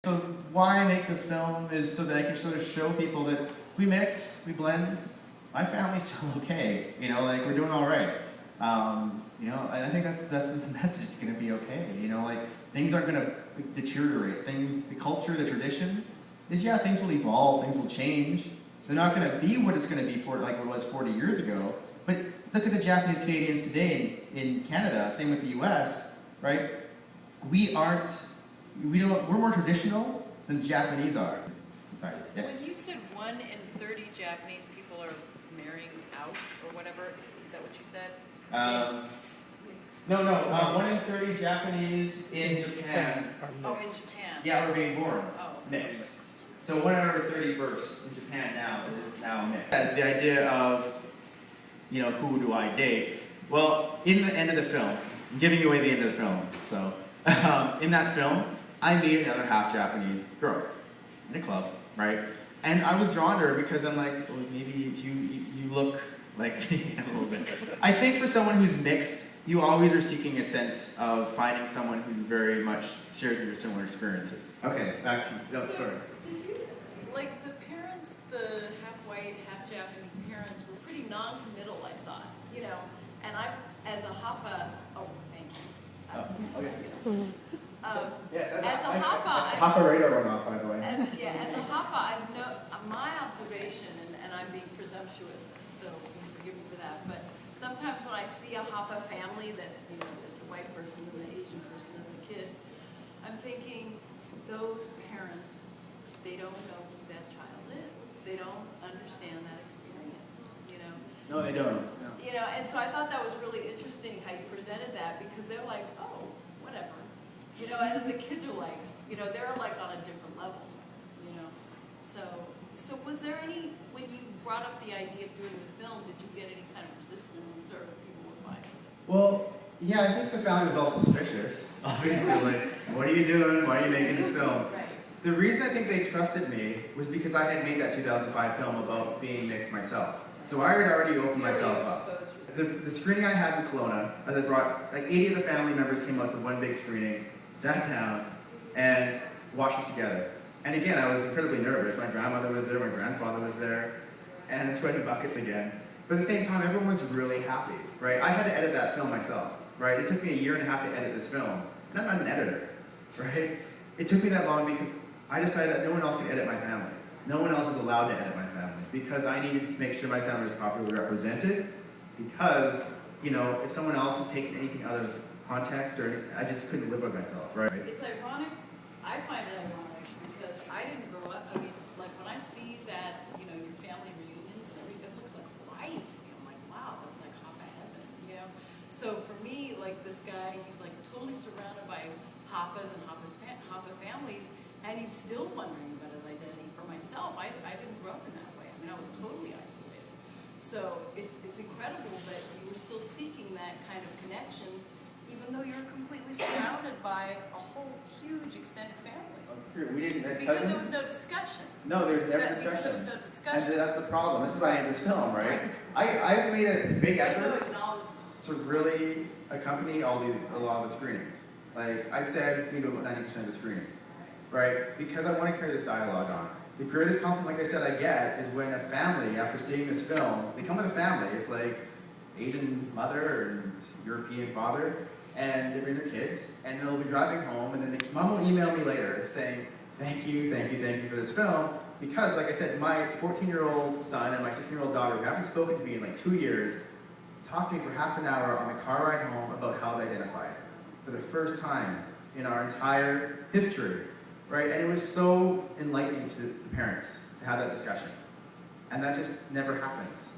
So why I make this film is so that I can sort of show people that we mix, we blend. My family's still okay, like we're doing all right. I think that's the message. It's going to be okay. Like things aren't going to deteriorate. The culture, the tradition is things will evolve, things will change. They're not going to be what it's going to be for like it was 40 years ago. But look at the Japanese Canadians today in Canada. Same with the U.S. Right? We're more traditional than the Japanese are. Sorry, yes. When you said 1 in 30 Japanese people are marrying out or whatever, is that what you said? No, 1 in 30 Japanese in Japan. Oh, in Japan. Yeah, we're being born Oh. mixed. So 1 out of 30 births in Japan now is now mixed. The idea of, who do I date? Well, in the end of the film, I'm giving away the end of the film. So, in that film, I meet another half Japanese girl in a club, right? And I was drawn to her because I'm like, well, maybe you look like me a little bit. I think for someone who's mixed, you always are seeking a sense of finding someone who very much shares your similar experiences. Okay, back to sorry. Did you, like the parents, the half white, half Japanese parents were pretty non-committal, I thought, and I, as a Hapa, thank you. Okay. Yes, as a Hapa, Hapa radar went off, by the way. as a Hapa, my observation, and I'm being presumptuous, so forgive me for that, but sometimes when I see a Hapa family that's, there's the white person and the Asian person and the kid, I'm thinking those parents, they don't know who that child is. They don't understand that experience, No, they don't. No. And so I thought that was really interesting how you presented that, because they're like, oh, whatever. And then the kids are like, they're like on a different level, So was there any, when you brought up the idea of doing the film, did you get any kind of resistance or people were fine? Well, yeah, I think the family was all suspicious. Obviously, like, what are you doing? Why are you making this film? Right. The reason I think they trusted me was because I had made that 2005 film about being mixed myself. So I had already opened myself up. The screening I had in Kelowna, as I brought, like 80 of the family members came out to one big screening, sat down, and watched it together. And again, I was incredibly nervous. My grandmother was there, my grandfather was there, and sweating buckets again. But at the same time, everyone was really happy, right? I had to edit that film myself, right? It took me 1.5 years to edit this film, and I'm not an editor, right? It took me that long because I decided that no one else could edit my family. No one else is allowed to edit my family because I needed to make sure my family was properly represented because, if someone else is taking anything out of context I just couldn't live with myself, right? It's ironic. I find it ironic because I didn't grow up. I mean, like when I see that, your family reunions and everything, it looks like white. I'm like, wow, that's like Hapa heaven, So for me, like this guy, he's like totally surrounded by Hapas and Hapa families, and he's still wondering about his identity. For myself, I didn't grow up in that way. I mean, I was totally isolated. So it's incredible that you were still seeking that kind of connection, even though you're completely surrounded by a whole huge extended family. We didn't, as Because cousins, there was no discussion. No, there's never Because discussion. there was no discussion. And that's the problem. This is why I made this film, right? I've made a big There's no effort acknowledgement. to really accompany a lot of the screenings. Like, I'd say I do about 90% of the screenings, right? Because I want to carry this dialogue on. The greatest compliment, like I said, I get is when a family, after seeing this film, they come with a family. It's like Asian mother and European father, and they bring their kids, and they'll be driving home, and then mom will email me later saying, thank you for this film, because, like I said, my 14-year-old son and my 16-year-old daughter, who haven't spoken to me in like 2 years, talked to me for half an hour on the car ride home about how they identified for the first time in our entire history, right? And it was so enlightening to the parents to have that discussion. And that just never happens.